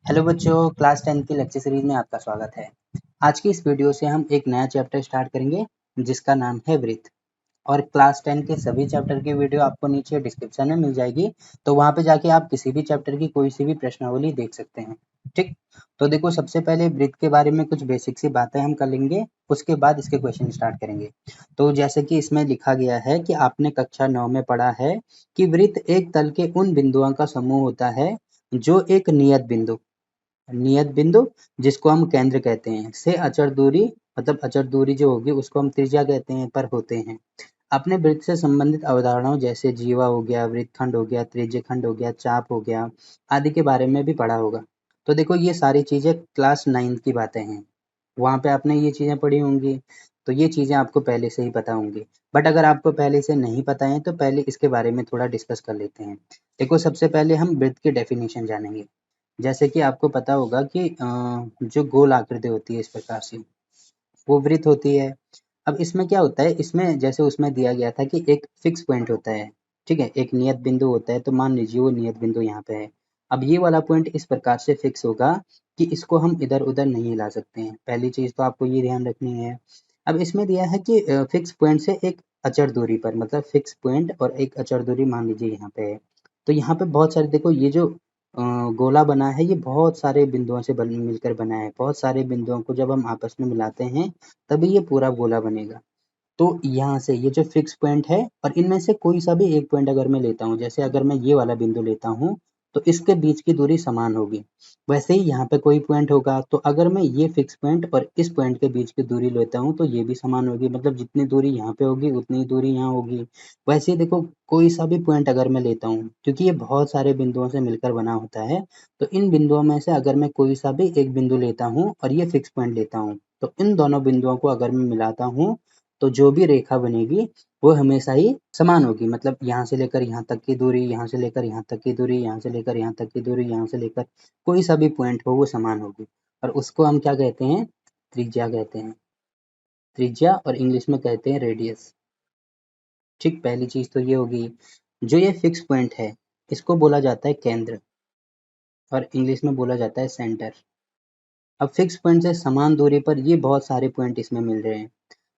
Hello बच्चों, class 10 की lecture series में आपका स्वागत है। आज की इस वीडियो से हम एक नया चैप्टर स्टार्ट करेंगे जिसका नाम है वृत्त। और क्लास 10 के सभी चैप्टर की वीडियो आपको नीचे डिस्क्रिप्शन में मिल जाएगी, तो वहां पे जाके आप किसी भी चैप्टर की कोई सी भी प्रश्नावली देख सकते हैं। ठीक, तो देखो सबसे पहले वृत्त के बारे में कुछ बेसिक सी बातें हम कर लेंगे, उसके बाद इसके क्वेश्चन स्टार्ट करेंगे। तो जैसे कि इसमें लिखा गया है कि आपने कक्षा 9 में पढ़ा है कि वृत्त एक तल के उन बिंदुओं का समूह होता है जो एक नियत बिंदु जिसको हम केंद्र कहते हैं से अचर दूरी, मतलब अचर दूरी जो होगी उसको हम त्रिज्या कहते हैं, पर होते हैं। अपने वृत्त से संबंधित अवधारणाओं जैसे जीवा हो गया, वृत्तखंड हो गया, त्रिज्यखंड हो गया, चाप हो गया आदि के बारे में भी पढ़ा होगा। तो देखो ये सारी चीजें क्लास 9 की बातें हैं, वहां पे आपने ये चीजें पढ़ी होंगी, तो ये चीजें आपको पहले से ही पता होंगी। बट अगर आपको पहले से नहीं पता है तो पहले इसके बारे में थोड़ा डिस्कस कर लेते हैं। देखो सबसे पहले हम वृत्त की डेफिनेशन जानेंगे। जैसे कि आपको पता होगा कि जो गोल आकृति होती है इस प्रकार से, वो वृत्त होती है। अब इसमें क्या होता है, इसमें जैसे उसमें दिया गया था कि एक फिक्स पॉइंट होता है, ठीक है, एक नियत बिंदु होता है, तो मान लीजिए वो नियत बिंदु यहाँ पे है। अब ये वाला पॉइंट इस प्रकार से फिक्स होगा कि इसको हम इधर उधर नहीं हिला सकते हैं। पहली चीज तो आपको ये ध्यान रखनी है। अब इसमें दिया है कि फिक्स पॉइंट से एक अचर दूरी पर, मतलब फिक्स पॉइंट और एक अचर दूरी मान लीजिए यहाँ पे है। तो यहाँ पे बहुत सारे, देखो ये जो गोला बना है ये बहुत सारे बिंदुओं से मिलकर बना है। बहुत सारे बिंदुओं को जब हम आपस में मिलाते हैं तभी ये पूरा गोला बनेगा। तो यहाँ से ये जो फिक्स पॉइंट है और इनमें से कोई सा भी एक पॉइंट अगर मैं लेता हूँ, जैसे अगर मैं ये वाला बिंदु लेता हूँ तो इसके बीच की दूरी समान होगी। वैसे ही यहाँ पे कोई पॉइंट होगा, तो अगर मैं ये फिक्स पॉइंट और इस पॉइंट के बीच की दूरी लेता हूँ तो ये भी समान होगी, मतलब जितनी दूरी यहाँ पे होगी उतनी दूरी यहाँ होगी। वैसे ही देखो कोई सा भी पॉइंट अगर मैं लेता हूँ, क्योंकि ये बहुत सारे बिंदुओं से मिलकर बना होता है, तो इन बिंदुओं में से अगर मैं कोई सा भी एक बिंदु लेता हूँ और ये फिक्स पॉइंट लेता हूँ, तो इन दोनों बिंदुओं को अगर मैं मिलाता हूँ तो जो भी रेखा बनेगी वो हमेशा ही समान होगी। मतलब यहाँ से लेकर यहाँ तक की दूरी, यहाँ से लेकर यहाँ तक की दूरी, यहाँ से लेकर यहाँ तक की दूरी, यहाँ से लेकर कोई सा भी पॉइंट हो वो समान होगी। और उसको हम क्या कहते हैं, त्रिज्या कहते हैं। त्रिज्या और इंग्लिश में कहते हैं रेडियस। ठीक, पहली चीज तो ये होगी। जो ये फिक्स पॉइंट है इसको बोला जाता है केंद्र, और इंग्लिश में बोला जाता है सेंटर। अब फिक्स पॉइंट से समान दूरी पर ये बहुत सारे पॉइंट इसमें मिल रहे हैं,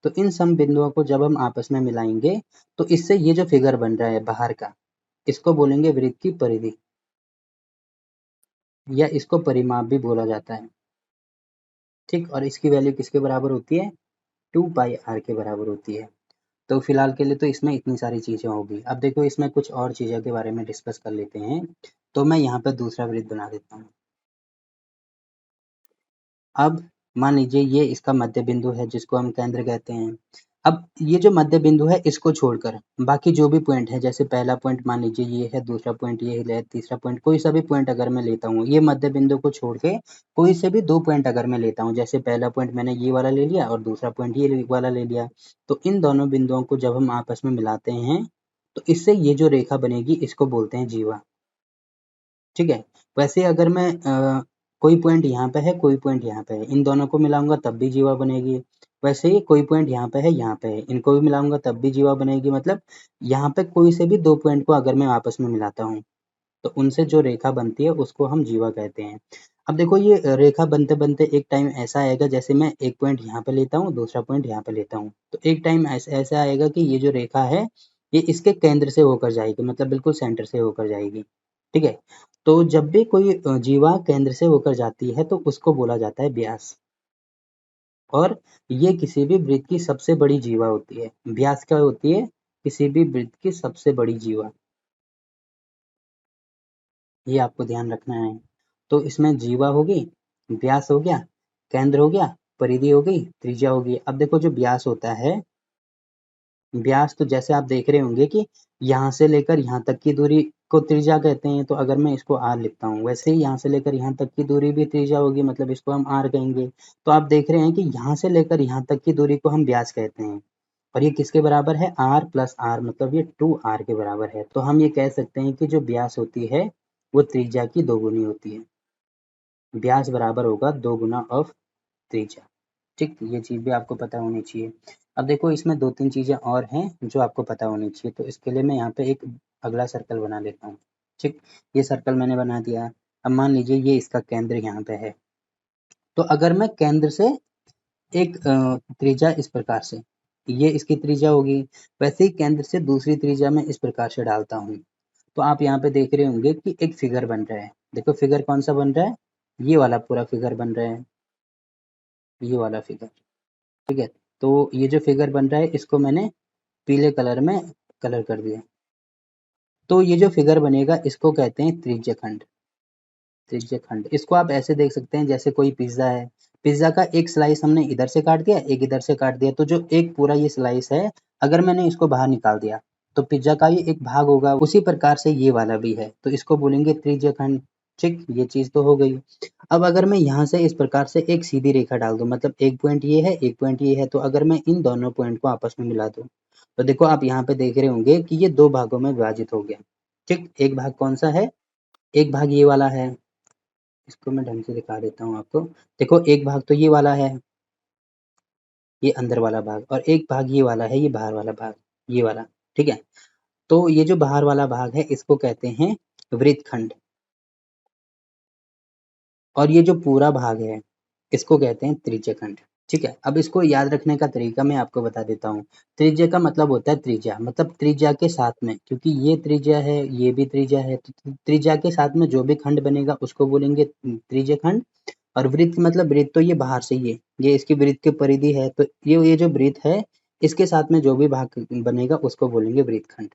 तो इन सम बिंदुओं को जब हम आपस में मिलाएंगे तो इससे ये जो फिगर बन रहा है बाहर का, इसको बोलेंगे वृत्त की परिधि, या इसको परिमाप भी बोला जाता है। ठीक, और इसकी वैल्यू किसके बराबर होती है, 2 पाई r के बराबर होती है। तो फिलहाल के लिए तो इसमें इतनी सारी चीजें होगी। अब देखो इसमें कुछ और चीजों के बारे में डिस्कस कर लेते हैं। तो मैं यहाँ पे दूसरा वृत्त बना देता हूँ। अब मान लीजिए ये इसका मध्य बिंदु है जिसको हम केंद्र कहते हैं। अब ये जो मध्य बिंदु है इसको छोड़कर बाकी जो भी पॉइंट है, जैसे पहला पॉइंट मान लीजिए ये है, दूसरा पॉइंट ये है, तीसरा पॉइंट, कोई सा भी पॉइंट अगर मैं लेता हूँ, ये मध्य बिंदु को छोड़ के कोई से भी दो पॉइंट अगर मैं लेता हूँ, जैसे पहला पॉइंट मैंने ये वाला ले लिया और दूसरा पॉइंट ये वाला ले लिया, तो इन दोनों बिंदुओं को जब हम आपस में मिलाते हैं तो इससे ये जो रेखा बनेगी इसको बोलते हैं जीवा। ठीक है, वैसे अगर मैं कोई पॉइंट यहाँ पे है, कोई पॉइंट यहाँ पे है, इन दोनों को मिलाऊंगा तब भी जीवा बनेगी। वैसे ही कोई पॉइंट यहाँ पे है, यहाँ पे है, इनको भी मिलाऊंगा तब भी जीवा बनेगी। मतलब यहाँ पे कोई से भी दो पॉइंट को अगर मैं आपस में मिलाता हूँ तो उनसे जो रेखा बनती है उसको हम जीवा कहते हैं। अब देखो ये रेखा बनते बनते एक टाइम ऐसा आएगा, जैसे मैं एक पॉइंट यहाँ पे लेता हूँ, दूसरा पॉइंट यहाँ पे लेता हूँ, तो एक टाइम ऐसा आएगा कि ये जो रेखा है ये इसके केंद्र से होकर जाएगी, मतलब बिल्कुल सेंटर से होकर जाएगी। ठीक है, तो जब भी कोई जीवा केंद्र से होकर जाती है तो उसको बोला जाता है व्यास। और ये किसी भी वृत्त की सबसे बड़ी जीवा होती है। व्यास क्या होती है, किसी भी वृत्त की सबसे बड़ी जीवा, ये आपको ध्यान रखना है। तो इसमें जीवा होगी, व्यास हो गया, केंद्र हो गया, परिधि हो गई, त्रिज्या हो गई। अब देखो जो व्यास होता है, व्यास तो जैसे आप देख रहे होंगे कि यहाँ से लेकर यहाँ तक की दूरी को त्रिज्या कहते हैं, तो अगर मैं इसको r लिखता हूँ, वैसे ही यहाँ से लेकर यहाँ तक की दूरी भी त्रिज्या होगी, मतलब इसको हम r कहेंगे। तो आप देख रहे हैं कि यहाँ से लेकर यहाँ तक की दूरी को हम व्यास कहते हैं, और ये किसके बराबर है, r प्लस r, मतलब ये 2r के बराबर है। तो हम ये कह सकते हैं कि जो व्यास होती है वो त्रिज्या की दोगुनी होती है। व्यास बराबर होगा 2 गुना ऑफ त्रिज्या। ठीक, ये चीज़ भी आपको पता होनी चाहिए। अब देखो इसमें 2-3 चीज़ें और हैं जो आपको पता होनी चाहिए, तो इसके लिए मैं यहाँ पे एक अगला सर्कल बना लेता हूँ। ठीक, ये सर्कल मैंने बना दिया। अब मान लीजिए ये इसका केंद्र यहाँ पे है, तो अगर मैं केंद्र से एक त्रिज्या इस प्रकार से, ये इसकी त्रिज्या होगी, वैसे ही केंद्र से दूसरी त्रिज्या में इस प्रकार से डालता हूँ, तो आप यहाँ पे देख रहे होंगे कि एक फिगर बन रहा है। देखो फिगर कौन सा बन रहा है, ये वाला पूरा फिगर बन रहा है, ये वाला फिगर, ठीक है। तो ये जो फिगर बन रहा है इसको मैंने पीले कलर में कलर कर दिया। तो ये जो फिगर बनेगा इसको कहते हैं त्रिज्यखंड। त्रिज्यखंड इसको आप ऐसे देख सकते हैं जैसे कोई पिज्जा है, पिज्जा का एक स्लाइस हमने इधर से काट दिया, एक इधर से काट दिया, तो जो एक पूरा ये स्लाइस है, अगर मैंने इसको बाहर निकाल दिया तो पिज्जा का ये एक भाग होगा। उसी प्रकार से ये वाला भी है, तो इसको बोलेंगे त्रिज्यखंड। ठीक, ये चीज तो हो गई। अब अगर मैं यहाँ से इस प्रकार से एक सीधी रेखा डाल दूं, मतलब एक पॉइंट ये है, एक पॉइंट ये है, तो अगर मैं इन दोनों पॉइंट को आपस में मिला दूं, तो देखो आप यहाँ पे देख रहे होंगे कि ये दो भागों में विभाजित हो गया। ठीक, एक भाग कौन सा है, एक भाग ये वाला है, इसको मैं ढंग से दिखा देता हूँ आपको। देखो एक भाग तो ये वाला है, ये अंदर वाला भाग, और एक भाग ये वाला है, ये बाहर वाला भाग, ये वाला। ठीक है, तो ये जो बाहर वाला भाग है इसको कहते हैं वृत्तखंड, और ये जो पूरा भाग है इसको कहते हैं त्रिज्यखंड। ठीक है, अब इसको याद रखने का तरीका मैं आपको बता देता हूँ। त्रिज्या का मतलब होता है त्रिज्या, मतलब त्रिज्या के साथ में, क्योंकि ये त्रिज्या है, ये भी त्रिज्या है, तो त्रिज्या के साथ में जो भी खंड बनेगा उसको बोलेंगे त्रिज्यखंड। और वृत्त मतलब वृत्त तो ये बाहर से ही है, ये इसकी वृत्त की परिधि है, तो ये जो वृत्त है इसके साथ में जो भी भाग बनेगा उसको बोलेंगे वृत्तखंड।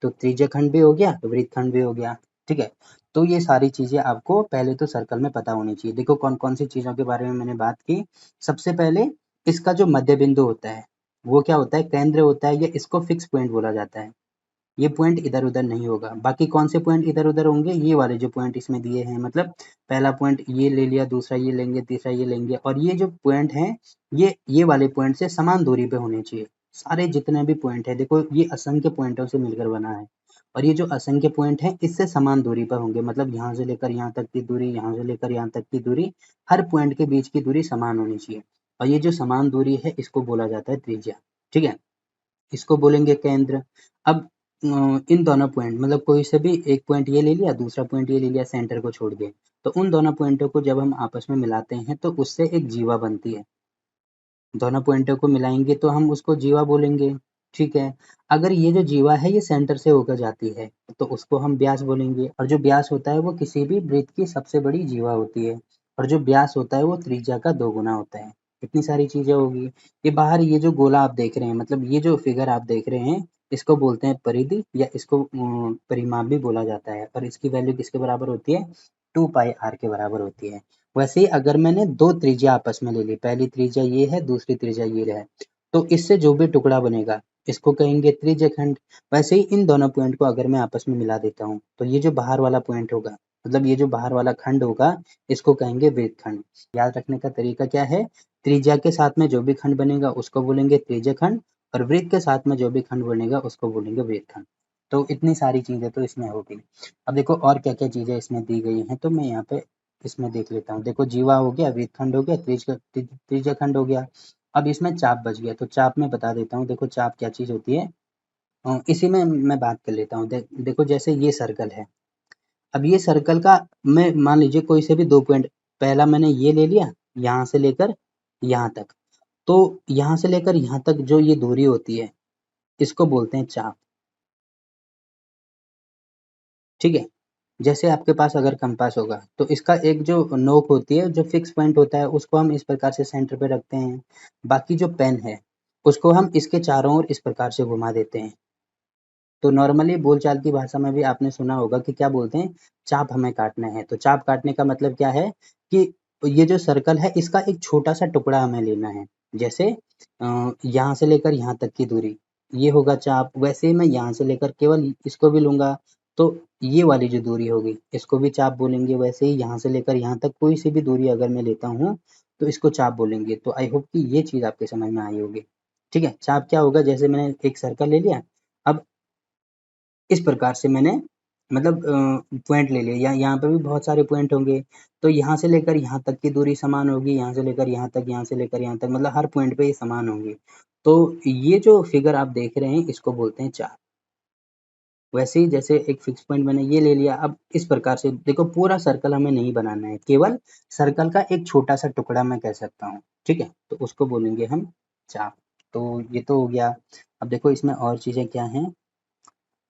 तो त्रिज्यखंड भी हो गया, वृत्तखंड भी हो गया। ठीक है, तो ये सारी चीजें आपको पहले तो सर्कल में पता होनी चाहिए। देखो कौन कौन सी चीजों के बारे में मैंने बात की। सबसे पहले इसका जो मध्य बिंदु होता है वो क्या होता है, केंद्र होता है, या इसको फिक्स पॉइंट बोला जाता है। ये पॉइंट इधर उधर नहीं होगा। बाकी कौन से पॉइंट इधर उधर होंगे, ये वाले जो पॉइंट इसमें दिए हैं, मतलब पहला पॉइंट ये ले लिया, दूसरा ये लेंगे, तीसरा ये लेंगे, और ये जो पॉइंट हैं ये वाले पॉइंट से समान दूरी पे होने चाहिए। सारे जितने भी पॉइंट है, देखो ये असंख्य पॉइंटों से मिलकर बना है, और ये जो असंख्य पॉइंट है इससे समान दूरी पर होंगे, मतलब यहाँ से लेकर यहाँ तक की दूरी, यहाँ से लेकर यहाँ तक की दूरी, हर पॉइंट के बीच की दूरी समान होनी चाहिए, और ये जो समान दूरी है इसको बोला जाता है त्रिज्या। ठीक है, इसको बोलेंगे केंद्र। अब इन दोनों पॉइंट, मतलब कोई से भी एक पॉइंट ये ले लिया, दूसरा पॉइंट ये ले लिया सेंटर को छोड़ के, तो उन दोनों पॉइंटों को जब हम आपस में मिलाते हैं तो उससे एक जीवा बनती है। दोनों पॉइंटों को मिलाएंगे तो हम उसको जीवा बोलेंगे। ठीक है, अगर ये जो जीवा है ये सेंटर से होकर जाती है तो उसको हम व्यास बोलेंगे, और जो व्यास होता है वो किसी भी वृत्त की सबसे बड़ी जीवा होती है, और जो व्यास होता है वो त्रिज्या का 2 गुना होता है। इतनी सारी चीजें होगी। ये बाहर ये जो गोला आप देख रहे हैं, मतलब ये जो फिगर आप देख रहे हैं, इसको बोलते हैं परिधि, या इसको परिमाप भी बोला जाता है, और इसकी वैल्यू किसके बराबर होती है, 2 पाई आर के बराबर होती है। वैसे ही अगर मैंने दो त्रिज्या आपस में ले ली, पहली त्रिज्या ये है, दूसरी त्रिज्या ये है, तो इससे जो भी टुकड़ा बनेगा इसको कहेंगे त्रिज्यखंड। वैसे ही इन दोनों पॉइंट को अगर मैं आपस में मिला देता हूँ तो ये जो बाहर वाला पॉइंट होगा, मतलब ये जो बाहर वाला खंड होगा, इसको कहेंगे वृत्तखंड। याद रखने का तरीका क्या है, त्रिज्या के साथ में जो भी खंड बनेगा उसको बोलेंगे त्रिज्यखंड, और वृत्त के साथ में जो भी खंड बनेगा उसको बोलेंगे वृत्तखंड। तो इतनी सारी चीजें तो इसमें होगी। अब देखो और क्या क्या चीजें इसमें दी गई हैं, तो मैं यहाँ पे इसमें देख लेता हूँ। देखो जीवा हो गया, वृत्तखंड हो गया, त्रिज्यखंड हो गया। अब इसमें चाप बच गया, तो चाप में बता देता हूँ। देखो चाप क्या चीज होती है, इसी में मैं बात कर लेता हूँ। देखो जैसे ये सर्कल है, अब ये सर्कल का मैं मान लीजिए कोई से भी दो पॉइंट, पहला मैंने ये ले लिया, यहाँ से लेकर यहाँ तक, तो यहाँ से लेकर यहाँ तक जो ये दूरी होती है इसको बोलते हैं चाप। ठीक है, जैसे आपके पास अगर कंपास होगा तो इसका एक जो नोक होती है, जो फिक्स पॉइंट होता है, उसको हम इस प्रकार से सेंटर पे रखते हैं। बाकी जो पेन है उसको हम इसके चारों ओर इस प्रकार से घुमा देते हैं। तो नॉर्मली बोलचाल की भाषा में भी आपने सुना होगा कि क्या बोलते हैं, चाप हमें काटना है। तो चाप काटने का मतलब क्या है कि ये जो सर्कल है इसका एक छोटा सा टुकड़ा हमें लेना है। जैसे यहाँ से लेकर यहाँ तक की दूरी, ये होगा चाप। वैसे ही मैं यहाँ से लेकर केवल इसको भी लूंगा तो ये वाली जो दूरी होगी इसको भी चाप बोलेंगे। वैसे ही यहाँ से लेकर यहाँ तक कोई सी भी दूरी अगर मैं लेता हूँ तो इसको चाप बोलेंगे। तो आई होप कि ये चीज आपके समझ में आई होगी। ठीक है, चाप क्या होगा, जैसे मैंने एक सर्कल ले लिया, अब इस प्रकार से मैंने मतलब पॉइंट ले लिया, यहाँ पे भी बहुत सारे पॉइंट होंगे, तो यहाँ से लेकर यहाँ तक की दूरी समान होगी, यहाँ से लेकर यहाँ तक, यहाँ से लेकर यहाँ तक, मतलब हर पॉइंट पे ये समान होंगी। तो ये जो फिगर आप देख रहे हैं इसको बोलते हैं चाप। वैसे ही जैसे एक फिक्स पॉइंट मैंने ये ले लिया, अब इस प्रकार से देखो पूरा सर्कल हमें नहीं बनाना है, केवल सर्कल का एक छोटा सा टुकड़ा मैं कह सकता हूँ, ठीक है, तो उसको बोलेंगे हम चाप। तो ये तो हो गया। अब देखो इसमें और चीजें क्या हैं,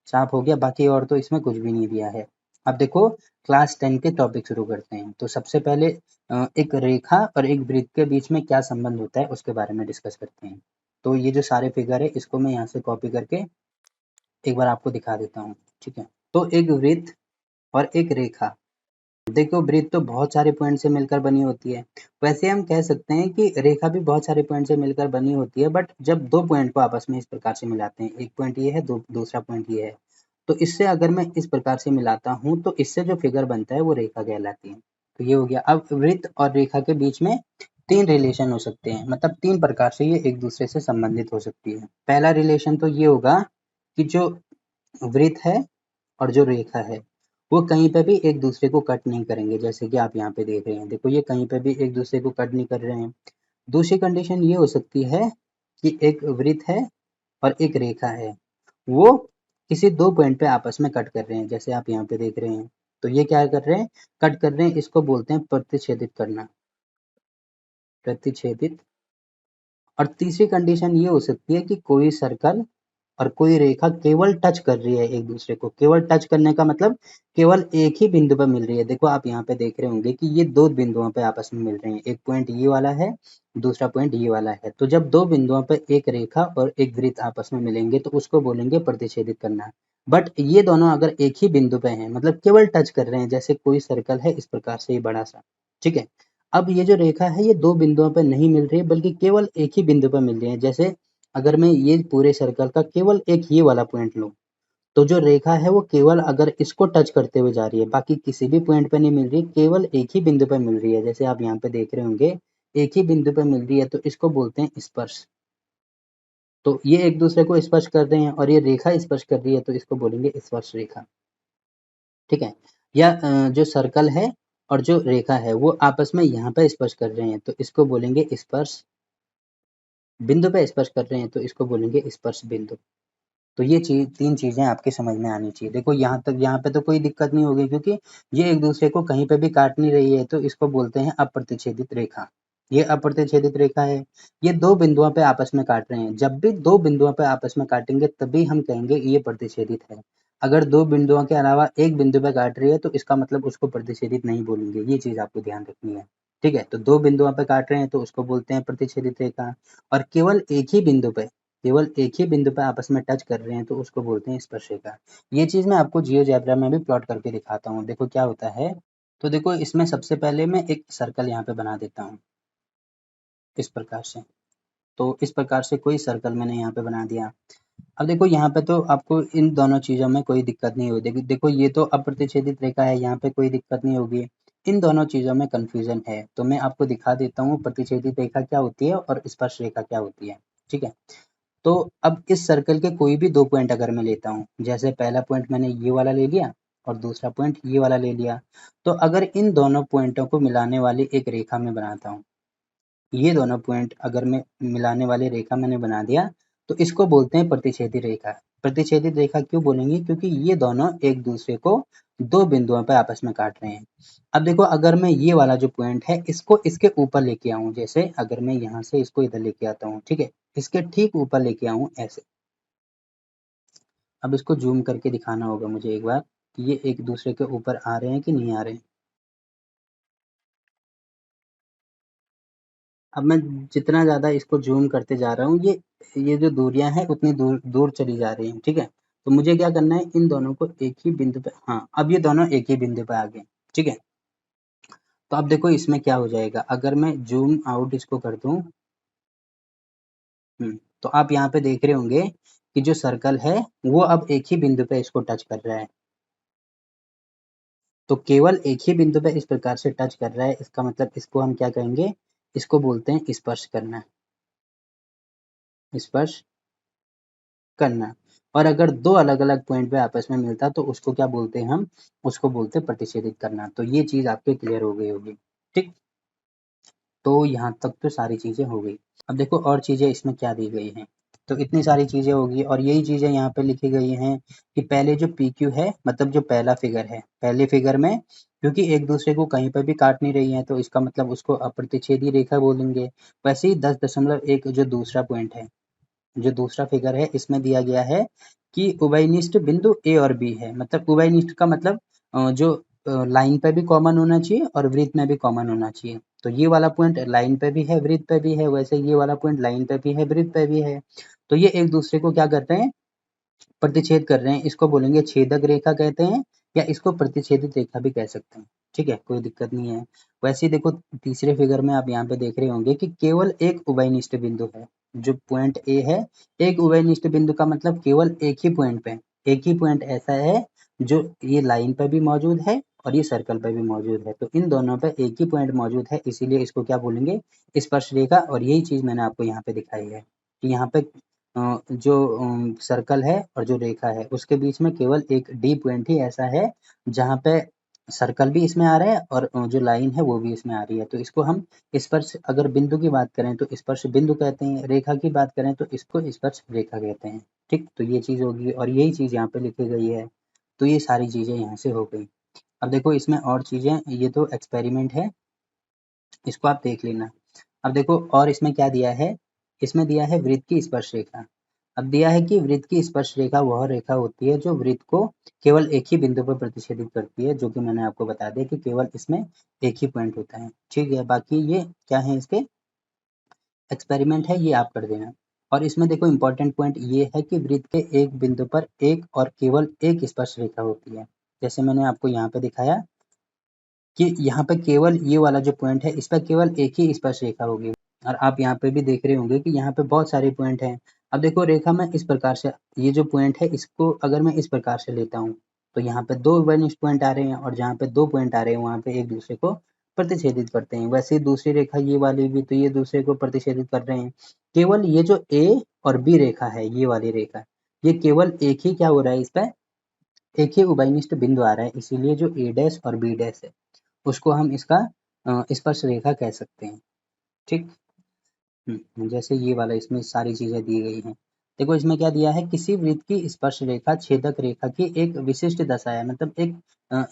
चाप हो गया, बाकी और तो इसमें कुछ भी नहीं दिया है। अब देखो क्लास 10 के टॉपिक शुरू करते हैं। तो सबसे पहले एक रेखा और एक वृत्त के बीच में क्या संबंध होता है उसके बारे में डिस्कस करते हैं। तो ये जो सारे फिगर है इसको मैं यहाँ से कॉपी करके एक बार आपको दिखा देता हूँ, ठीक है। तो एक वृत्त और एक रेखा, देखो वृत्त तो बहुत सारे पॉइंट से मिलकर बनी होती है, वैसे हम कह सकते हैं कि रेखा भी बहुत सारे पॉइंट से मिलकर बनी होती है, बट जब दो पॉइंट को आपस में इस प्रकार से मिलाते हैं, एक पॉइंट ये है, दूसरा पॉइंट ये है, तो इससे अगर मैं इस प्रकार से मिलाता हूँ तो इससे जो फिगर बनता है वो रेखा कहलाती है। तो ये हो गया। अब वृत्त और रेखा के बीच में तीन रिलेशन हो सकते हैं, मतलब तीन प्रकार से ये एक दूसरे से संबंधित हो सकती है। पहला रिलेशन तो ये होगा कि जो वृत्त है और जो रेखा है वो कहीं पे भी एक दूसरे को कट नहीं करेंगे, जैसे कि आप यहाँ पे देख रहे हैं, देखो ये कहीं पे भी एक दूसरे को कट नहीं कर रहे हैं। दूसरी कंडीशन ये हो सकती है कि एक वृत्त है और एक रेखा है, वो किसी दो पॉइंट पे आपस में कट कर रहे हैं, जैसे आप यहाँ पे देख रहे हैं। तो ये क्या कर रहे हैं, कट कर रहे हैं, इसको बोलते हैं प्रतिच्छेदित करना, प्रतिच्छेदित। और तीसरी कंडीशन ये हो सकती है कि कोई सर्कल और कोई रेखा केवल टच कर रही है एक दूसरे को, केवल टच करने का मतलब केवल एक ही बिंदु पर मिल रही है। देखो आप यहाँ पे देख रहे होंगे कि ये दो बिंदुओं पे आपस में मिल रहे हैं, एक पॉइंट ये वाला है, दूसरा पॉइंट ये वाला है। तो जब दो बिंदुओं पे एक रेखा और एक वृत्त आपस में मिलेंगे तो उसको बोलेंगे प्रतिच्छेदित करना। बट ये दोनों अगर एक ही बिंदु पे हैं, मतलब केवल टच कर रहे हैं, जैसे कोई सर्कल है इस प्रकार से ये बड़ा सा, ठीक है। अब ये जो रेखा है ये दो बिंदुओं पर नहीं मिल रही है, बल्कि केवल एक ही बिंदु पर मिल रही है। जैसे अगर मैं ये पूरे सर्कल का केवल एक ये वाला पॉइंट लूँ, तो जो रेखा है वो केवल अगर इसको टच करते हुए जा रही है, बाकी किसी भी पॉइंट पे नहीं मिल रही, केवल एक ही बिंदु पे मिल रही है। जैसे आप यहाँ पे देख रहे होंगे एक ही बिंदु पे मिल रही है, तो इसको बोलते हैं स्पर्श। तो ये एक दूसरे को स्पर्श कर रहे हैं और ये रेखा स्पर्श कर रही है, तो इसको बोलेंगे स्पर्श रेखा, ठीक है। या जो सर्कल है और जो रेखा है वो आपस में यहाँ पे स्पर्श कर रहे हैं, तो इसको बोलेंगे स्पर्श बिंदु पे स्पर्श कर रहे हैं, तो इसको बोलेंगे स्पर्श बिंदु। तो ये तीन चीजें आपके समझ में आनी चाहिए। देखो यहाँ तक, यहाँ पे तो कोई दिक्कत नहीं होगी क्योंकि ये एक दूसरे को कहीं पे भी काट नहीं रही है, तो इसको बोलते हैं अप्रतिच्छेदित रेखा। ये अप्रतिच्छेदित रेखा है, ये दो बिंदुओं पे आपस में काट रहे हैं। जब भी दो बिंदुओं पे आपस में काटेंगे तभी हम कहेंगे ये प्रतिच्छेदित है। अगर दो बिंदुओं के अलावा एक बिंदु पे काट रही है तो इसका मतलब उसको प्रतिच्छेदित नहीं बोलेंगे, ये चीज आपको ध्यान रखनी है, ठीक है। तो दो बिंदुओं पे काट रहे हैं तो उसको बोलते हैं प्रतिच्छेदित रेखा, और केवल एक ही बिंदु पे, केवल एक ही बिंदु पे आपस में टच कर रहे हैं तो उसको बोलते हैं स्पर्शिका। ये चीज मैं आपको जियोजेब्रा में भी प्लॉट करके दिखाता हूँ। देखो क्या होता है, तो देखो इसमें सबसे पहले मैं एक सर्कल यहाँ पे बना देता हूँ इस प्रकार से। तो इस प्रकार से कोई सर्कल मैंने यहाँ पे बना दिया। अब देखो यहाँ पे तो आपको इन दोनों चीजों में कोई दिक्कत नहीं होगी। देखो ये तो अप्रतिच्छेदित रेखा है, यहाँ पे कोई दिक्कत नहीं होगी। इन दोनों चीजों में कंफ्यूजन है, तो मैं आपको दिखा देता हूँ प्रतिच्छेदित रेखा क्या होती है और स्पर्श रेखा क्या होती है, ठीक है। तो अब इस सर्कल के कोई भी दो पॉइंट अगर मैं लेता हूँ, जैसे पहला पॉइंट मैंने ये वाला ले लिया और दूसरा पॉइंट ये वाला ले लिया, तो अगर इन दोनों पॉइंटों को मिलाने वाली एक रेखा में बनाता हूँ, ये दोनों पॉइंट अगर मैं मिलाने वाली रेखा मैंने बना दिया, तो इसको बोलते हैं प्रतिच्छेदी रेखा। प्रतिच्छेदित रेखा क्यों बोलेंगे, क्योंकि ये दोनों एक दूसरे को दो बिंदुओं पर आपस में काट रहे हैं। अब देखो अगर मैं ये वाला जो पॉइंट है इसको इसके ऊपर लेके आऊं, जैसे अगर मैं यहाँ से इसको इधर लेके आता हूँ, ठीक है, इसके ठीक ऊपर लेके आऊं ऐसे। अब इसको जूम करके दिखाना होगा मुझे एक बार कि ये एक दूसरे के ऊपर आ रहे हैं कि नहीं आ रहे हैं। अब मैं जितना ज़्यादा इसको ज़ूम करते जा रहा हूँ, ये जो दूरियाँ हैं उतनी दूर दूर चली जा रही हैं, ठीक है। तो मुझे क्या करना है, इन दोनों को एक ही बिंदु पे, हाँ अब ये दोनों एक ही बिंदु पे आ गए, ठीक है। तो अब देखो इसमें क्या हो जाएगा, अगर मैं ज़ूम आउट इसको कर दूँ, तो आप यहाँ पे देख रहे होंगे कि जो सर्कल है वो अब एक ही बिंदु पे इसको टच कर रहा है। तो केवल एक ही बिंदु पे इस प्रकार से टच कर रहा है, इसका मतलब इसको हम क्या कहेंगे, इसको बोलते हैं स्पर्श करना, स्पर्श करना। और अगर दो अलग-अलग पॉइंट पे आपस में मिलता तो उसको क्या बोलते हैं हम, उसको बोलते हैं प्रतिच्छेदित करना। तो ये चीज़ आपके क्लियर हो गई होगी, ठीक। तो यहाँ तक तो सारी चीज़ें हो गई। अब देखो और चीज़ें इसमें क्या दी गई हैं। तो इतनी सारी चीज़ें होगी और यही चीज़ें यहाँ पे लिखी गई हैं कि पहले जो पी क्यू है मतलब जो पहला फिगर है, पहले फिगर में क्योंकि एक दूसरे को कहीं पर भी काट नहीं रही है तो इसका मतलब उसको अप्रतिच्छेदी रेखा बोलेंगे। वैसे ही 10.1 जो दूसरा पॉइंट है, जो दूसरा फिगर है इसमें दिया गया है कि उभयनिष्ठ बिंदु ए और बी है। मतलब उभयनिष्ठ का मतलब जो लाइन पे भी कॉमन होना चाहिए और वृत्त में भी कॉमन होना चाहिए। तो ये वाला पॉइंट लाइन पे भी है, वृत्त पे भी है, वैसे ये वाला पॉइंट लाइन पे भी है, वृत्त पे भी है। तो ये एक दूसरे को क्या करते हैं, प्रतिच्छेद कर रहे हैं। इसको बोलेंगे छेदक रेखा कहते हैं या इसको प्रतिच्छेदित रेखा भी कह सकते हैं। ठीक है, कोई दिक्कत नहीं है। वैसे ही देखो तीसरे फिगर में आप यहाँ पे देख रहे होंगे कि केवल एक उभयनिष्ठ बिंदु है। जो पॉइंट ए है, एक उभयनिष्ठ बिंदु का मतलब केवल एक ही पॉइंट पे, एक ही पॉइंट ऐसा है जो ये लाइन पर भी मौजूद है और ये सर्कल पर भी मौजूद है। तो इन दोनों पे एक ही पॉइंट मौजूद है, इसीलिए इसको क्या बोलेंगे, स्पर्श रेखा। और यही चीज मैंने आपको यहाँ पे दिखाई है कि यहाँ पे जो सर्कल है और जो रेखा है उसके बीच में केवल एक डी पॉइंट ही ऐसा है जहाँ पे सर्कल भी इसमें आ रहा है और जो लाइन है वो भी इसमें आ रही है। तो इसको हम स्पर्श, अगर बिंदु की बात करें तो स्पर्श बिंदु कहते हैं, रेखा की बात करें तो इसको स्पर्श रेखा कहते हैं। ठीक, तो ये चीज होगी और यही चीज यहाँ पे लिखी गई है। तो ये सारी चीजें यहाँ से हो गई। अब देखो इसमें और चीजें, ये तो एक्सपेरिमेंट है, इसको आप देख लेना। अब देखो और इसमें क्या दिया है, इसमें दिया है वृत्त की स्पर्श रेखा। अब दिया है कि वृत्त की स्पर्श रेखा वह रेखा होती है जो वृत्त को केवल एक ही बिंदु पर प्रतिच्छेदित करती है, जो कि मैंने आपको बता दिया कि केवल इसमें एक ही पॉइंट होता है। ठीक है, बाकी ये क्या है, इसके एक्सपेरिमेंट है, ये आप कर देना। और इसमें देखो इंपॉर्टेंट पॉइंट ये है कि वृत्त के एक बिंदु पर एक और केवल एक स्पर्श रेखा होती है। जैसे मैंने आपको यहाँ पे दिखाया कि यहाँ पे केवल ये वाला जो पॉइंट है इस पर केवल एक ही स्पर्श रेखा होगी। और आप यहाँ पे भी देख रहे होंगे कि यहाँ पे बहुत सारे पॉइंट हैं। अब देखो रेखा में इस प्रकार से, ये जो पॉइंट है इसको अगर मैं इस प्रकार से लेता हूँ तो यहाँ पे दो वनिष्ठ पॉइंट आ रहे हैं और जहाँ पे दो पॉइंट आ रहे हैं वहाँ पे एक दूसरे को प्रतिच्छेदित करते हैं। वैसे ही दूसरी रेखा ये वाली भी, तो ये दूसरे को प्रतिच्छेदित कर रहे हैं। केवल ये जो ए और बी रेखा है, ये वाली रेखा, ये केवल एक ही क्या हो रहा है, इस पर एक ही उभयनिष्ठ बिंदु आ रहा है, इसीलिए जो ए डैश और बी डैश है उसको हम इसका स्पर्श रेखा कह सकते हैं। ठीक, जैसे ये वाला, इसमें सारी चीजें दी गई हैं। देखो इसमें क्या दिया है, किसी वृत्त की स्पर्श रेखा छेदक रेखा की एक विशिष्ट दशा है, मतलब एक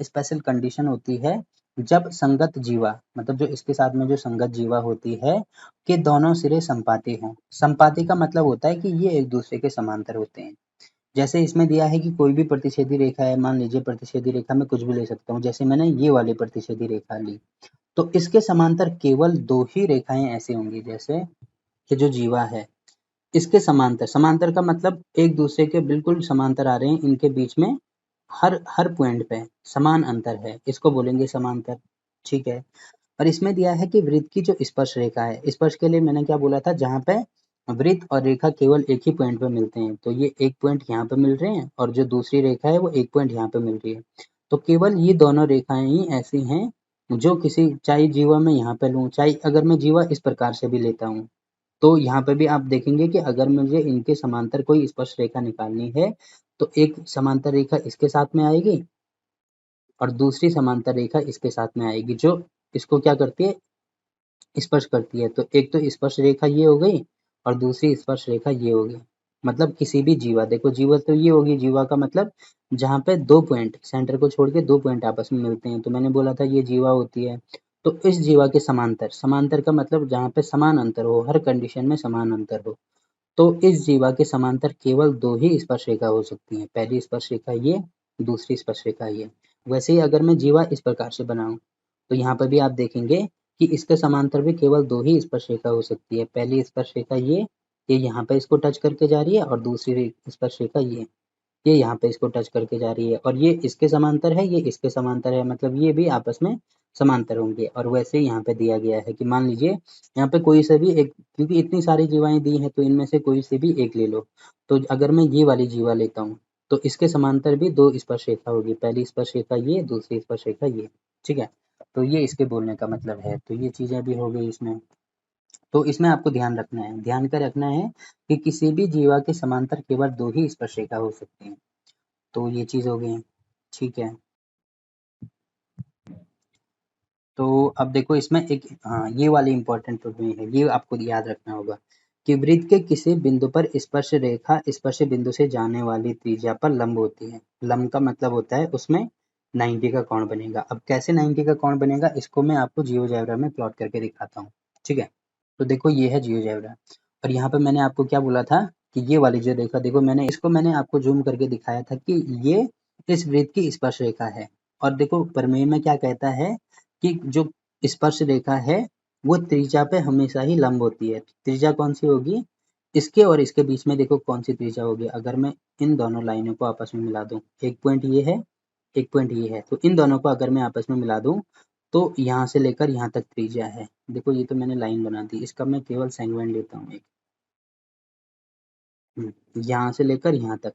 स्पेशल कंडीशन होती है जब संगत जीवा, मतलब जो इसके साथ में जो संगत जीवा होती है कि दोनों सिरे संपाती हों। संपाती का मतलब होता है कि ये एक दूसरे के समांतर होते हैं। जैसे इसमें दिया है कि कोई भी प्रतिच्छेदी रेखा है, मान लीजिए प्रतिच्छेदी रेखा में कुछ भी ले सकता हूँ, जैसे मैंने ये वाली प्रतिच्छेदी रेखा ली, तो इसके समांतर केवल दो ही रेखाएं ऐसी होंगी, जैसे कि जो जीवा है इसके समांतर, समांतर का मतलब एक दूसरे के बिल्कुल समांतर आ रहे हैं, इनके बीच में हर पॉइंट पे समान अंतर है, इसको बोलेंगे समांतर। ठीक है, और इसमें दिया है कि वृत्त की जो स्पर्श रेखा है, स्पर्श के लिए मैंने क्या बोला था, जहाँ पे वृत्त और रेखा केवल एक ही पॉइंट पे मिलते हैं, तो ये एक पॉइंट यहाँ पे मिल रहे हैं और जो दूसरी रेखा है वो एक पॉइंट यहाँ पे मिल रही है। तो केवल ये दोनों रेखाएं ही ऐसी हैं जो किसी, चाहे जीवा में यहाँ पे लूँ, चाहे अगर मैं जीवा इस प्रकार से भी लेता हूँ, तो यहाँ पे भी आप देखेंगे कि अगर मुझे इनके समांतर कोई स्पर्श रेखा निकालनी है तो एक समांतर रेखा इसके साथ में आएगी और दूसरी समांतर रेखा इसके साथ में आएगी जो इसको क्या करती है, स्पर्श करती है। तो एक तो स्पर्श रेखा ये हो गई और दूसरी स्पर्श रेखा ये हो गई। मतलब किसी भी जीवा, देखो जीवा तो ये होगी, जीवा का मतलब जहाँ पे दो पॉइंट, सेंटर को छोड़ के दो पॉइंट आपस में मिलते हैं, तो मैंने बोला था ये जीवा होती है। तो इस जीवा के समांतर, समांतर का मतलब जहाँ पे समान अंतर हो, हर कंडीशन में समान अंतर हो, तो इस जीवा के समांतर केवल दो ही स्पर्श रेखा हो सकती हैं। पहली स्पर्श रेखा ये, दूसरी स्पर्श रेखा ये। वैसे ही अगर मैं जीवा इस प्रकार से बनाऊं तो यहाँ पर भी आप देखेंगे कि इसके समांतर भी केवल दो ही स्पर्श रेखा हो सकती है। पहली स्पर्श रेखा ये यहाँ पे इसको टच करके जा रही है और दूसरी स्पर्श रेखा ये यहाँ पे इसको टच करके जा रही है और ये इसके समांतर है, ये इसके समांतर है, मतलब ये भी आपस में समांतर होंगे। और वैसे ही यहाँ पे दिया गया है कि मान लीजिए यहाँ पे कोई से भी एक, क्योंकि इतनी सारी जीवाएं दी हैं तो इनमें से कोई से भी एक ले लो। तो अगर मैं ये वाली जीवा लेता हूँ तो इसके समांतर भी दो स्पर्श रेखा होगी, पहली स्पर्श रेखा ये, दूसरी स्पर्श रेखा ये। ठीक है, तो ये इसके बोलने का मतलब है। तो ये चीजें भी हो गई इसमें। तो इसमें आपको ध्यान रखना है, ध्यान कर रखना है कि किसी भी जीवा के समांतर केवल दो ही स्पर्श रेखा हो सकती है। तो ये चीज हो गई। ठीक है, तो अब देखो इसमें एक, हाँ ये वाली इंपॉर्टेंट तो नहीं है, ये आपको याद रखना होगा कि वृत्त के किसी बिंदु पर स्पर्श रेखा स्पर्श बिंदु से जाने वाली त्रिज्या पर लंब होती है। लंब का मतलब होता है उसमें 90 का कोण बनेगा। अब कैसे 90 का कोण बनेगा इसको मैं आपको जियोजेब्रा में प्लॉट करके दिखाता हूँ। ठीक है, तो देखो ये है जियोजेब्रा और यहाँ पे मैंने आपको क्या बोला था कि ये वाली जो रेखा देखो मैंने आपको जूम करके दिखाया था कि ये इस वृत्त की स्पर्श रेखा है। और देखो प्रमेय में क्या कहता है कि जो स्पर्श रेखा है वो त्रिज्या पे हमेशा ही लंब होती है। त्रिज्या कौन सी होगी? इसके और इसके बीच में देखो कौन सी त्रिज्या होगी। अगर मैं इन दोनों लाइनों को आपस में मिला दूं, एक पॉइंट ये है, एक पॉइंट ये है, तो इन दोनों को अगर मैं आपस में मिला दूं तो यहाँ से लेकर यहाँ तक त्रिज्या है। देखो ये तो मैंने लाइन बना दी, इसका मैं केवल सेगमेंट लेता हूँ एक, यहाँ से लेकर यहाँ तक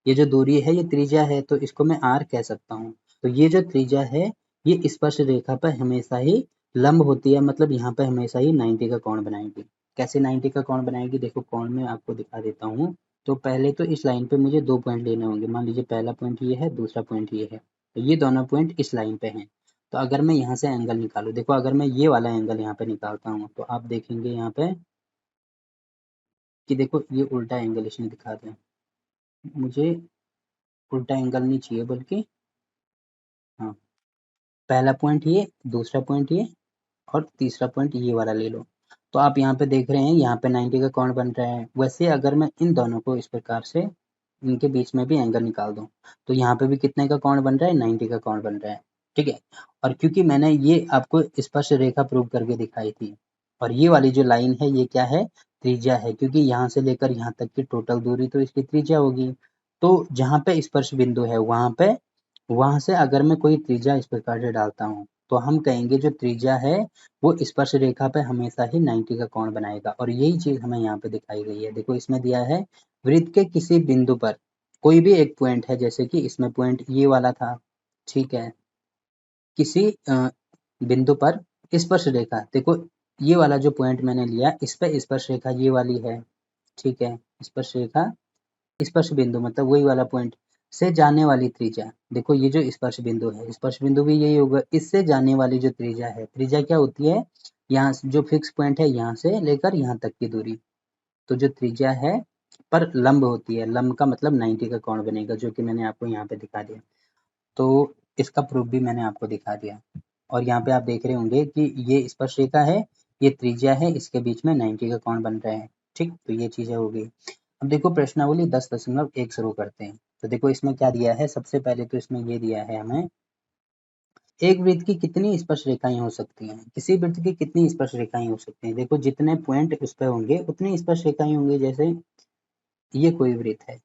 ये जो दूरी है ये त्रिज्या है, तो इसको मैं r कह सकता हूँ। तो ये जो त्रिज्या है ये स्पर्श रेखा पर हमेशा ही लंब होती है, मतलब यहाँ पे हमेशा ही 90 का कोण बनाएगी। कैसे 90 का कोण बनाएगी? देखो कोण मैं आपको दिखा देता हूँ। तो पहले तो इस लाइन पे मुझे 2 पॉइंट लेने होंगे। मान लीजिए पहला पॉइंट ये है, दूसरा पॉइंट ये है, तो ये दोनों पॉइंट इस लाइन पे हैं। तो अगर मैं यहाँ से एंगल निकालूं, देखो अगर मैं ये वाला एंगल यहाँ पे निकालता हूँ तो आप देखेंगे यहाँ पे कि देखो ये उल्टा एंगल इसने दिखा दिया। मुझे उल्टा एंगल नहीं चाहिए बल्कि हाँ, पहला पॉइंट ये, दूसरा पॉइंट ये और तीसरा पॉइंट ये वाला ले लो। तो आप यहाँ पे देख रहे हैं यहाँ पे 90 का कोण बन रहा है। वैसे अगर मैं इन दोनों को इस प्रकार से इनके बीच में भी एंगल निकाल दूं तो यहाँ पे भी कितने का कोण बन रहा है? 90 का कोण बन रहा है। ठीक है, और क्योंकि मैंने ये आपको स्पर्श रेखा प्रूव करके दिखाई थी और ये वाली जो लाइन है ये क्या है? त्रिज्या है, क्योंकि यहाँ से लेकर यहाँ तक की टोटल दूरी तो इसकी त्रिज्या होगी। तो जहाँ पे स्पर्श बिंदु है वहां से अगर मैं कोई त्रिज्या इस प्रकार से डालता हूँ तो हम कहेंगे जो त्रिज्या है वो स्पर्श रेखा पे हमेशा ही 90 का कोण बनाएगा। और यही चीज हमें यहाँ पे दिखाई गई है। देखो इसमें दिया है वृत्त के किसी बिंदु पर कोई भी एक पॉइंट है, जैसे कि इसमें पॉइंट ये वाला था। ठीक है, किसी बिंदु पर स्पर्श रेखा, देखो ये वाला जो पॉइंट मैंने लिया इस पे स्पर्श रेखा ये वाली है। ठीक है, स्पर्श रेखा स्पर्श बिंदु मतलब वही वाला पॉइंट से जाने वाली त्रिज्या, देखो ये जो स्पर्श बिंदु है स्पर्श बिंदु भी यही होगा। इससे जाने वाली जो त्रिज्या है, त्रिज्या क्या होती है? यहाँ जो फिक्स पॉइंट है यहाँ से लेकर यहाँ तक की दूरी, तो जो त्रिज्या है पर लंब होती है। लंब का मतलब 90 का कोण बनेगा, जो कि मैंने आपको यहाँ पे दिखा दिया। तो इसका प्रूफ भी मैंने आपको दिखा दिया। और यहाँ पे आप देख रहे होंगे कि ये स्पर्श रेखा है, ये त्रिज्या है, इसके बीच में 90 का कोण बन रहा है। ठीक, तो ये चीजें हो गई। अब देखो प्रश्नावली 10.1 शुरू करते हैं। तो देखो इसमें क्या दिया है? सबसे पहले तो इसमें ये दिया है हमें एक वृत्त की कितनी स्पर्श रेखाएं हो सकती हैं। किसी वृत्त की कितनी स्पर्श रेखाएं हो सकती हैं? देखो जितने पॉइंट उस पे होंगे उतनी स्पर्श रेखाएं होंगी। जैसे ये कोई वृत्त है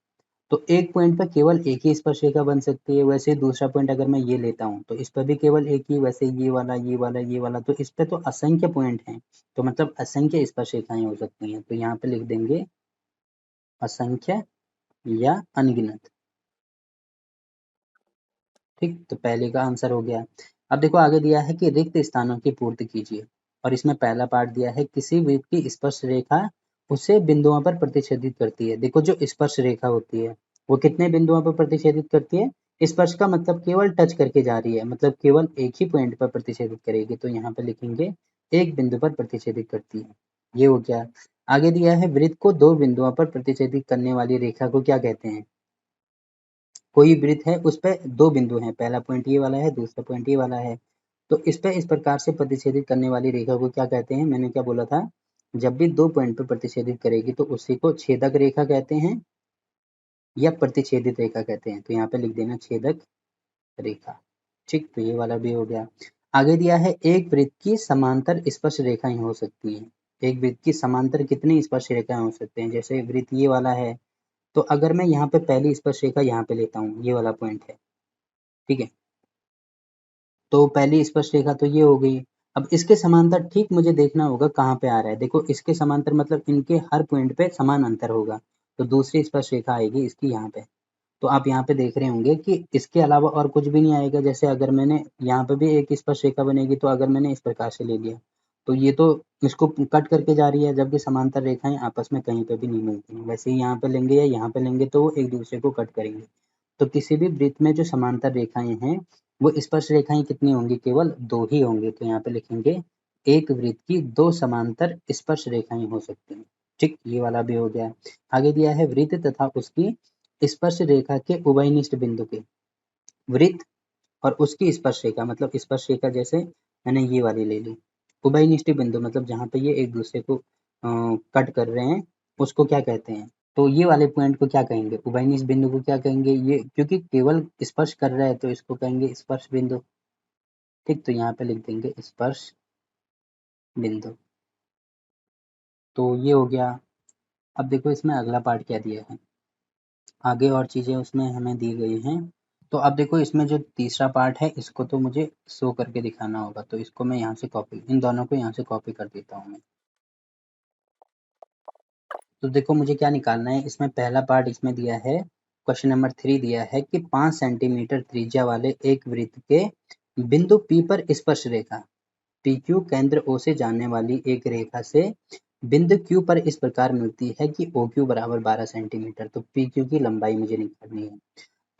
तो एक पॉइंट पर केवल एक ही स्पर्श रेखा बन सकती है। वैसे दूसरा पॉइंट अगर मैं ये लेता हूँ तो इस पर भी केवल एक ही। वैसे ये वाला ये वाला ये वाला, तो इस पे तो असंख्य पॉइंट हैं, तो मतलब असंख्य स्पर्श रेखाएं हो सकती हैं। तो यहाँ पे लिख देंगे असंख्य या अनगिनत। ठीक, तो पहले का आंसर हो गया। अब देखो आगे दिया है कि रिक्त स्थानों की पूर्ति कीजिए और इसमें पहला पार्ट दिया है किसी वृत्त की स्पर्श रेखा उसे बिंदुओं पर प्रतिच्छेदित करती है। देखो जो स्पर्श रेखा होती है वो कितने बिंदुओं पर प्रतिच्छेदित करती है? स्पर्श का मतलब केवल टच करके जा रही है, मतलब केवल एक ही पॉइंट पर प्रतिच्छेदित करेगी। तो यहाँ पे लिखेंगे एक बिंदु पर प्रतिच्छेदित करती है। ये हो गया। आगे दिया है वृत्त को दो बिंदुओं पर प्रतिच्छेदित करने वाली रेखा को क्या कहते हैं? कोई वृत्त है उस पे दो बिंदु हैं, पहला पॉइंट ये वाला है, दूसरा पॉइंट ये वाला है। तो इस पे इस प्रकार से प्रतिच्छेदित करने वाली रेखा को क्या कहते हैं? मैंने क्या बोला था? जब भी दो पॉइंट पे प्रतिच्छेदित करेगी तो उसी को छेदक रेखा कहते हैं या प्रतिच्छेदित रेखा कहते हैं। तो यहाँ पे लिख देना छेदक रेखा। ठीक, तो ये वाला भी हो गया। आगे दिया है एक वृत्त की समांतर स्पर्श रेखाएं हो सकती है। एक वृत्त की समांतर कितनी स्पर्श रेखाएं हो सकते हैं? जैसे वृत्त ये वाला है तो अगर मैं यहाँ पे पहली स्पर्श रेखा यहाँ पे लेता हूँ, ये वाला पॉइंट है। ठीक है, तो पहली स्पर्श रेखा तो ये हो गई। अब इसके समांतर ठीक मुझे देखना होगा कहाँ पे आ रहा है। देखो इसके समांतर मतलब इनके हर पॉइंट पे समान अंतर होगा, तो दूसरी स्पर्श रेखा आएगी इसकी यहाँ पे। तो आप यहाँ पे देख रहे होंगे कि इसके अलावा और कुछ भी नहीं आएगा। जैसे अगर मैंने यहाँ पे भी एक स्पर्श रेखा बनेगी, तो अगर मैंने इस प्रकार से ले लिया तो ये तो इसको कट करके जा रही है, जबकि समांतर रेखाएं आपस में कहीं पे भी नहीं मिलती हैं। वैसे ही यहाँ पे लेंगे या यहाँ पे लेंगे तो वो एक दूसरे को कट करेंगे। तो किसी भी वृत्त में जो समांतर रेखाएं हैं वो स्पर्श रेखाएं कितनी होंगी? केवल दो ही होंगी। तो यहाँ पे लिखेंगे एक वृत्त की दो समांतर स्पर्श रेखाएं हो सकती हैं। ठीक, ये वाला भी हो गया। आगे दिया है वृत्त तथा उसकी स्पर्श रेखा के उभयनिष्ठ बिंदु के। वृत्त और उसकी स्पर्श रेखा मतलब स्पर्श रेखा जैसे मैंने ये वाली ले ली। उभयनिष्ठ बिंदु मतलब जहाँ पे ये एक दूसरे को कट कर रहे हैं उसको क्या कहते हैं? तो ये वाले पॉइंट को क्या कहेंगे? उभयनिष्ठ बिंदु को क्या कहेंगे? ये क्योंकि केवल स्पर्श कर रहा है तो इसको कहेंगे स्पर्श बिंदु। ठीक, तो यहाँ पे लिख देंगे स्पर्श बिंदु। तो ये हो गया। अब देखो इसमें अगला पार्ट क्या दिया है, आगे और चीजें उसमें हमें दी गई हैं। तो अब देखो इसमें जो तीसरा पार्ट है इसको तो मुझे शो करके दिखाना होगा, तो इसको मैं यहाँ से कॉपी, इन दोनों को यहाँ से कॉपी कर देता हूँ मैं। तो देखो मुझे क्या निकालना है, इसमें पहला पार्ट इसमें दिया है, क्वेश्चन नंबर 3 दिया है कि 5 सेंटीमीटर त्रिज्या वाले एक वृत्त के बिंदु P पर स्पर्श रेखा PQ केंद्र O से जाने वाली एक रेखा से बिंदु Q पर इस प्रकार मिलती है कि OQ बराबर 12 सेंटीमीटर। तो PQ की लंबाई मुझे निकालनी है।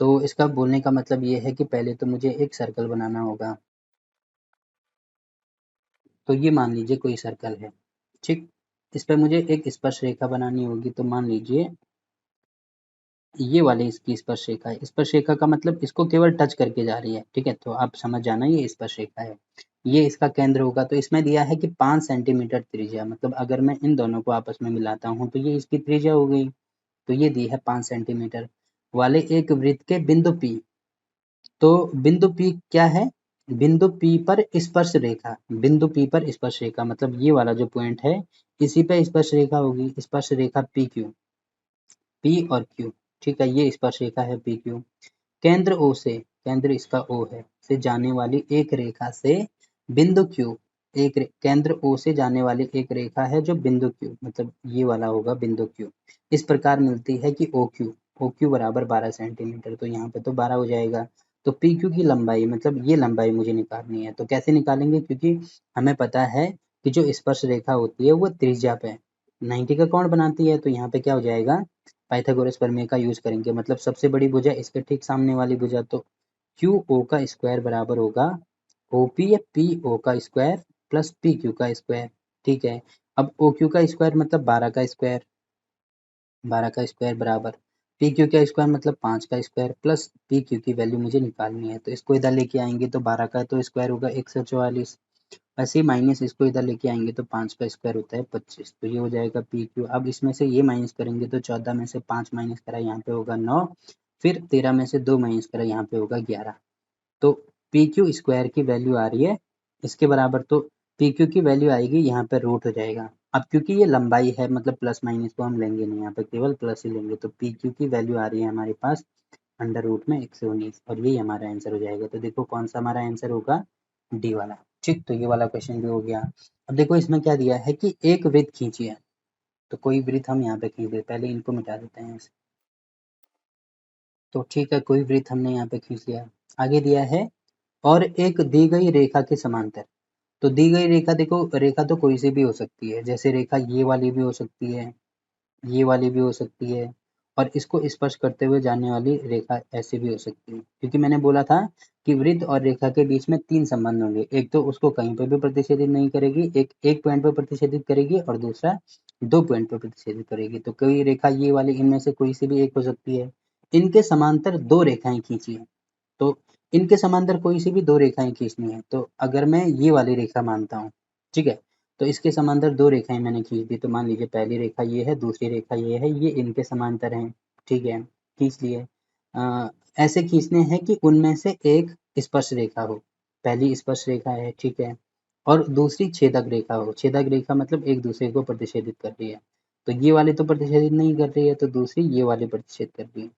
तो इसका बोलने का मतलब ये है कि पहले तो मुझे एक सर्कल बनाना होगा। तो ये मान लीजिए कोई सर्कल है, ठीक, इस पर मुझे एक स्पर्श रेखा बनानी होगी। तो मान लीजिए ये वाली इसकी स्पर्श रेखा है। स्पर्श रेखा का मतलब इसको केवल टच करके जा रही है, ठीक है, तो आप समझ जाना ये स्पर्श रेखा है। ये इसका केंद्र होगा। तो इसमें दिया है कि 5 सेंटीमीटर त्रिज्या, मतलब अगर मैं इन दोनों को आपस में मिलाता हूँ तो ये इसकी त्रिज्या हो गई। तो ये दी है 5 सेंटीमीटर वाले एक वृत्त के बिंदु P। तो बिंदु P क्या है? बिंदु P पर स्पर्श रेखा, बिंदु P पर स्पर्श रेखा मतलब ये वाला जो पॉइंट है इसी पे स्पर्श रेखा होगी, स्पर्श रेखा PQ, P और Q, ठीक है, ये स्पर्श रेखा है PQ। केंद्र O से, केंद्र इसका O है, से जाने वाली एक रेखा से बिंदु Q, केंद्र O से जाने वाली एक रेखा है जो बिंदु Q मतलब ये वाला होगा बिंदु Q, इस प्रकार मिलती है कि OQ बराबर 12 सेंटीमीटर। तो यहाँ पे तो 12 हो जाएगा। तो PQ की लंबाई मतलब ये लंबाई मुझे निकालनी है। तो कैसे निकालेंगे? क्योंकि हमें पता है कि जो स्पर्श रेखा होती है वो त्रिज्या पे 90 का कोण बनाती है। तो यहाँ पे क्या हो जाएगा, पाइथागोरस प्रमेय का यूज करेंगे, मतलब सबसे बड़ी भुजा इसके ठीक सामने वाली भुजा। तो QO का स्क्वायर बराबर होगा OP या PO का स्क्वायर प्लस PQ का स्क्वायर, ठीक है। अब OQ का स्क्वायर मतलब 12 का स्क्वायर, 12 का स्क्वायर बराबर PQ का स्क्वायर मतलब 5 का स्क्वायर प्लस PQ की वैल्यू मुझे निकालनी है। तो इसको इधर लेके आएंगे तो 12 का तो स्क्वायर होगा 144, ऐसे ही माइनस इसको इधर लेके आएंगे तो 5 का स्क्वायर होता है 25। तो ये हो जाएगा PQ। अब इसमें से ये माइनस करेंगे तो 14 में से 5 माइनस करा यहाँ पे होगा 9, फिर 13 में से 2 माइनस करा यहाँ पे होगा 11। तो PQ स्क्वायर की वैल्यू आ रही है इसके बराबर। तो PQ की वैल्यू आएगी यहाँ पे रूट हो जाएगा। अब क्योंकि ये लंबाई है मतलब प्लस माइनस को हम लेंगे नहीं, यहाँ पे केवल प्लस ही लेंगे। तो PQ की वैल्यू आ रही है हमारे पास अंडर रूट में 119 और यही हमारा आंसर हो जाएगा। तो देखो कौन सा हमारा आंसर होगा, डी वाला। ठीक, तो ये वाला क्वेश्चन भी हो गया। अब देखो इसमें क्या दिया है कि एक वृत्त खींचिए। तो कोई वृत्त हम यहाँ पे खींच देते, पहले इनको मिटा देते हैं। तो ठीक है, कोई वृत्त हमने यहाँ पे खींच लिया। आगे दिया है और एक दी गई रेखा के समांतर। तो दी गई रेखा, देखो रेखा तो कोई सी भी हो सकती है, जैसे रेखा ये वाली भी हो सकती है, ये वाली भी हो सकती है, और इसको स्पर्श करते हुए जाने वाली रेखा ऐसी भी हो सकती है। क्योंकि मैंने बोला था कि वृत्त और रेखा के बीच में 3 संबंध होंगे, एक तो उसको कहीं पर भी प्रतिच्छेदित नहीं करेगी, एक पॉइंट पर प्रतिच्छेदित करेगी, और दूसरा 2 पॉइंट पर प्रतिच्छेदित करेगी। तो कोई रेखा ये वाली इनमें से कोई सी भी एक हो सकती है। इनके समांतर 2 रेखाएं खींचिए। तो इनके समांतर कोई सी भी 2 रेखाएं खींचनी है। तो अगर मैं ये वाली रेखा मानता हूँ, ठीक है, तो इसके समांतर 2 रेखाएं मैंने खींच दी। तो मान लीजिए पहली रेखा ये है, दूसरी रेखा ये है, ये इनके समांतर हैं, ठीक है, खींच लिए। ऐसे खींचने हैं कि उनमें से एक स्पर्श रेखा हो। पहली स्पर्श रेखा है, ठीक है, और दूसरी छेदक रेखा हो। छेदक रेखा मतलब एक दूसरे को प्रतिच्छेदित कर रही है। तो ये वाली तो प्रतिच्छेदित नहीं कर रही है, तो दूसरी ये वाली प्रतिच्छेद कर रही है।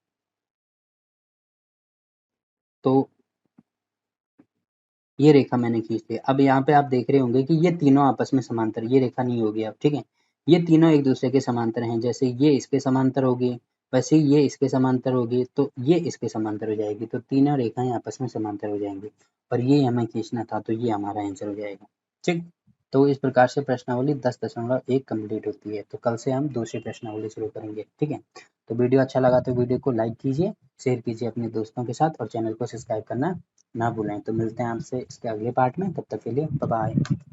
तो ये रेखा मैंने खींच ली। अब यहाँ पे आप देख रहे होंगे कि ये तीनों आपस में समांतर, ये रेखा नहीं होगी अब, ठीक है, ये तीनों एक दूसरे के समांतर हैं। जैसे ये इसके समांतर होगी, वैसे ही ये इसके समांतर होगी, तो ये इसके समांतर हो जाएगी। तो तीनों रेखाएं आपस में समांतर हो जाएंगी और ये हमें खींचना था, तो ये हमारा आंसर हो जाएगा। ठीक, तो इस प्रकार से प्रश्नावली 10.1 कंप्लीट होती है। तो कल से हम दूसरी प्रश्नावली शुरू करेंगे, ठीक है। तो वीडियो अच्छा लगा तो वीडियो को लाइक कीजिए, शेयर कीजिए अपने दोस्तों के साथ, और चैनल को सब्सक्राइब करना ना भूलें। तो मिलते हैं आपसे इसके अगले पार्ट में, तब तक के लिए बाय बाय।